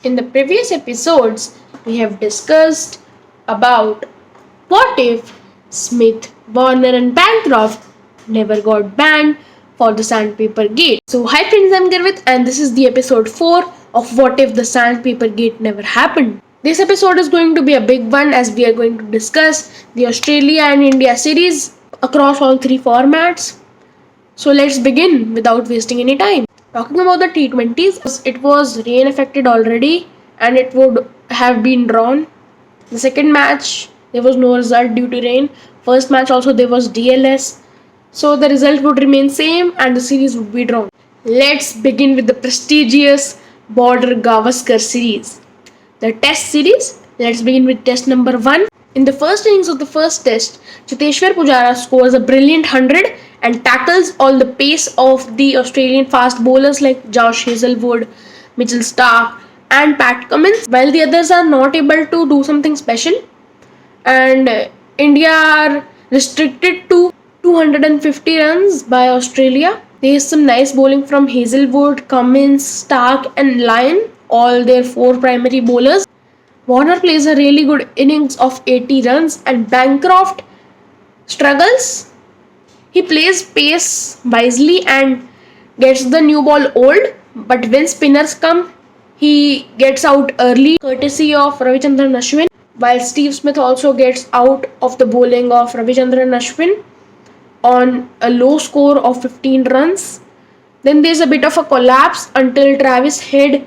In the previous episodes, we have discussed about what if Smith, Warner, and Bancroft never got banned for the Sandpaper Gate. So, hi friends, I'm Garvit, and this is the episode 4 of What If the Sandpaper Gate Never Happened. This episode is going to be a big one as we are going to discuss the Australia and India series across all three formats. So let's begin without wasting any time. Talking about the T20s, it was rain affected already and it would have been drawn. The second match, there was no result due to rain. First match also there was DLS. So the result would remain same and the series would be drawn. Let's begin with the prestigious Border Gavaskar series. The test series, let's begin with test number 1. In the first innings of the first test, Cheteshwar Pujara scores a brilliant 100 and tackles all the pace of the Australian fast bowlers like Josh Hazlewood, Mitchell Starc, and Pat Cummins, while the others are not able to do something special. And India are restricted to 250 runs by Australia. There is some nice bowling from Hazlewood, Cummins, Starc, and Lyon, all their four primary bowlers. Warner plays a really good innings of 80 runs and Bancroft struggles. He plays pace wisely and gets the new ball old, but when spinners come, he gets out early courtesy of Ravichandran Ashwin, while Steve Smith also gets out of the bowling of Ravichandran Ashwin on a low score of 15 runs. Then there's a bit of a collapse until Travis Head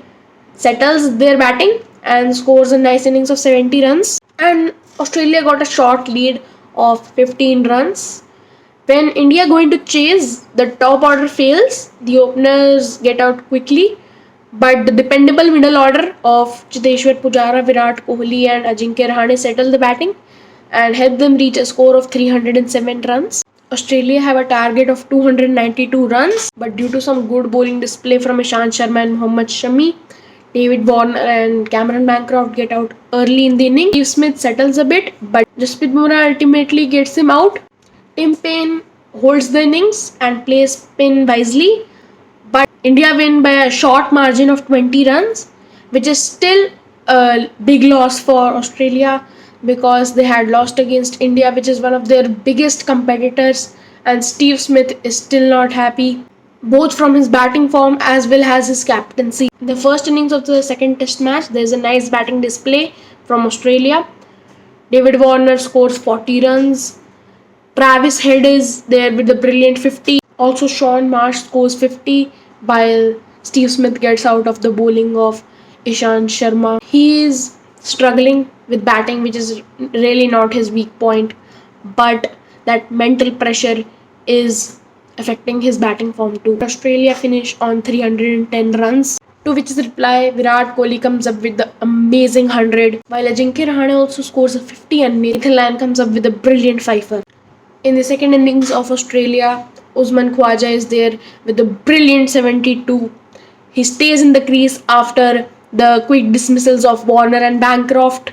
settles their batting and scores a nice innings of 70 runs. And Australia got a short lead of 15 runs. When India going to chase, the top order fails. The openers get out quickly, but the dependable middle order of Cheteshwar Pujara, Virat Kohli, and Ajinkya Rahane settle the batting and help them reach a score of 307 runs. Australia have a target of 292 runs, but due to some good bowling display from Ishant Sharma and Mohammad Shami, David Warner and Cameron Bancroft get out early in the inning. Steve Smith settles a bit, but Jasprit Bumrah ultimately gets him out. Tim Paine holds the innings and plays spin wisely, but India win by a short margin of 20 runs, which is still a big loss for Australia because they had lost against India, which is one of their biggest competitors, and Steve Smith is still not happy, both from his batting form as well as his captaincy. In the first innings of the second test match, there is a nice batting display from Australia. David Warner scores 40 runs. Travis Head is there with a brilliant 50. Also, Sean Marsh scores 50 while Steve Smith gets out of the bowling of Ishant Sharma. He is struggling with batting, which is really not his weak point, but that mental pressure is affecting his batting form too. Australia finish on 310 runs. To which is reply, Virat Kohli comes up with the amazing 100, while Ajinkya Rahane also scores a 50 and Nathan Lyon comes up with a brilliant fifer. In the second innings of Australia, Usman Khawaja is there with a brilliant 72. He stays in the crease after the quick dismissals of Warner and Bancroft.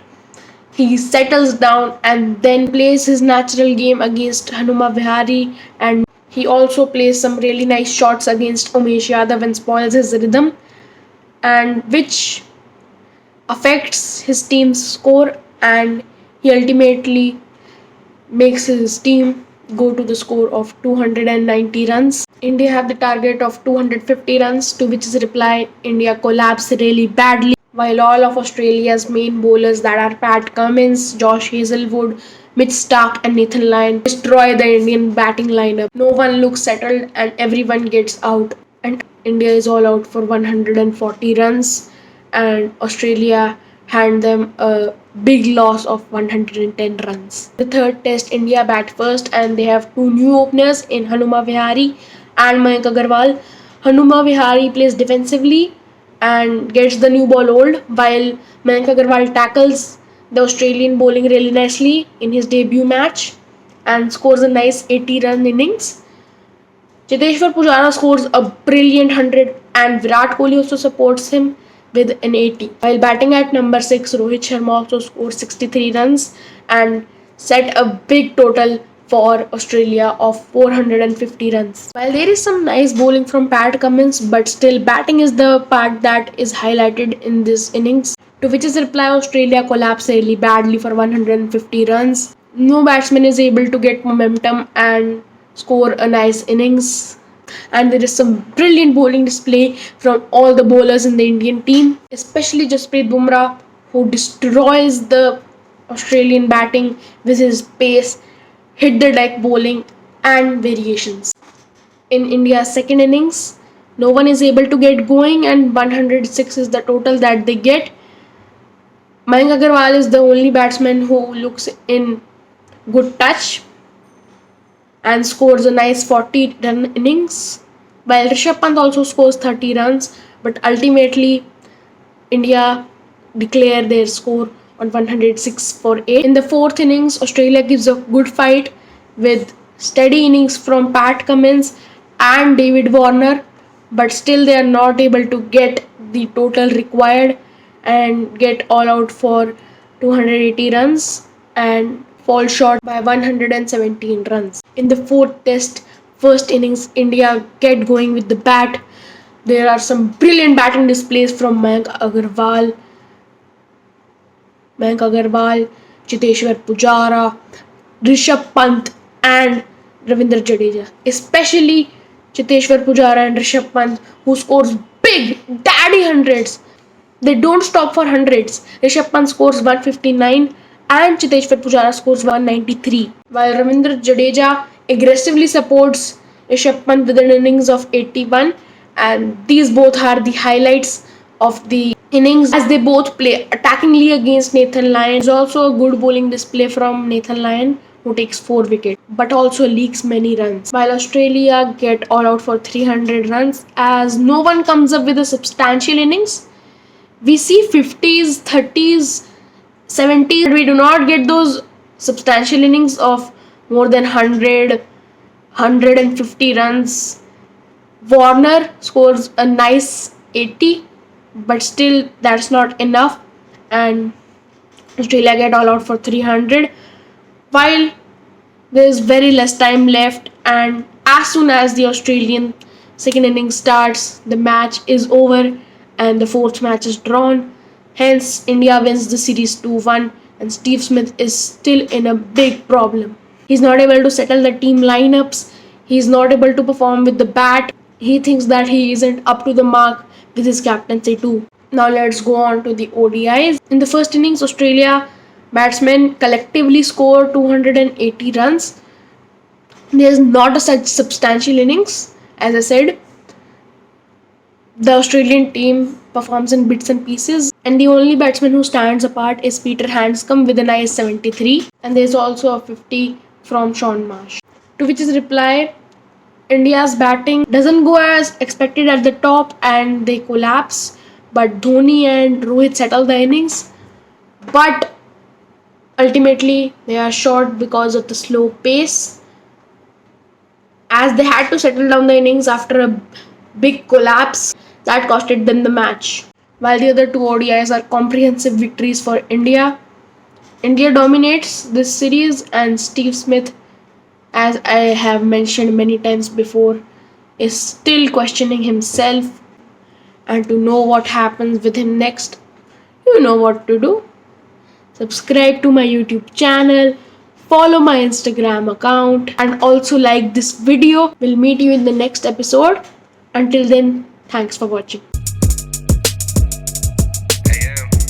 He settles down and then plays his natural game against Hanuma Vihari, and he also plays some really nice shots against Umesh Yadav and spoils his rhythm, and which affects his team's score, and he ultimately makes his team go to the score of 290 runs. India have the target of 250 runs, to which is reply, India collapsed really badly, while all of Australia's main bowlers, that are Pat Cummins, Josh Hazlewood, Mitch Starc, and Nathan Lyon, destroy the Indian batting lineup. No one looks settled and everyone gets out, and India is all out for 140 runs, and Australia hand them a big loss of 110 runs. The third test, India bat first and they have two new openers in Hanuma Vihari and Mayank Agarwal. Hanuma Vihari plays defensively and gets the new ball old, while Mayank Agarwal tackles the Australian bowling really nicely in his debut match and scores a nice 80-run innings. Cheteshwar Pujara scores a brilliant 100 and Virat Kohli also supports him with an 80. While batting at number 6, Rohit Sharma also scored 63 runs and set a big total for Australia of 450 runs. While there is some nice bowling from Pat Cummins, but still batting is the part that is highlighted in this innings. To which is reply, Australia collapsed really badly for 150 runs. No batsman is able to get momentum and score a nice innings. And there is some brilliant bowling display from all the bowlers in the Indian team, especially Jasprit Bumrah, who destroys the Australian batting with his pace, hit the deck bowling, and variations. In India's second innings, no one is able to get going, and 106 is the total that they get. Mayank Agarwal is the only batsman who looks in good touch and scores a nice 40-run innings, while Rishabh Pant also scores 30 runs, but ultimately India declare their score on 106 for 8. In the fourth innings, Australia gives a good fight with steady innings from Pat Cummins and David Warner, but still they are not able to get the total required and get all out for 280 runs and fall short by 117 runs. In the fourth test, first innings, India get going with the bat. There are some brilliant batting displays from Mayank Agarwal, Chiteshwar Pujara, Rishabh Pant and Ravindra Jadeja. Especially Chiteshwar Pujara and Rishabh Pant, who scores big daddy hundreds. They don't stop for hundreds. Rishabh Pant scores 159 and Chiteshwar Pujara scores 193. While Ravindra Jadeja aggressively supports Rishabh Pant with an innings of 81, and these both are the highlights of the innings as they both play attackingly against Nathan Lyon. There's also a good bowling display from Nathan Lyon, who takes 4 wickets but also leaks many runs. While Australia get all out for 300 runs as no one comes up with a substantial innings. We see 50s, 30s, 70s. We do not get those substantial innings of more than 100, 150 runs. Warner scores a nice 80, but still that's not enough, and Australia get all out for 300. While there's very less time left, and as soon as the Australian second innings starts, the match is over and the fourth match is drawn. Hence, India wins the series 2-1, and Steve Smith is still in a big problem. He's not able to settle the team lineups. He's not able to perform with the bat. He thinks that he isn't up to the mark with his captaincy too. Now let's go on to the ODIs. In the first innings, Australia batsmen collectively score 280 runs. There's not a such substantial innings. As I said, the Australian team performs in bits and pieces, and the only batsman who stands apart is Peter Handscomb with a nice 73, and there's also a 50 from Shaun Marsh. To which his reply, India's batting doesn't go as expected at the top and they collapse, but Dhoni and Rohit settle the innings, but ultimately they are short because of the slow pace, as they had to settle down the innings after a big collapse that costed them the match. While the other two ODIs are comprehensive victories for India, India dominates this series, and Steve Smith, as I have mentioned many times before, is still questioning himself. And to know what happens with him next, you know what to do. Subscribe to my YouTube channel, follow my Instagram account, and also like this video. We'll meet you in the next episode. Until then, thanks for watching.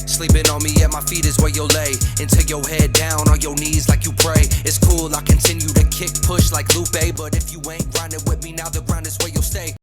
Sleeping on me at my feet is where you'll lay. And take your head down on your knees like you pray. It's cool, I continue to kick, push like Lupe. But if you ain't grinding with me now, the grind is where you'll stay.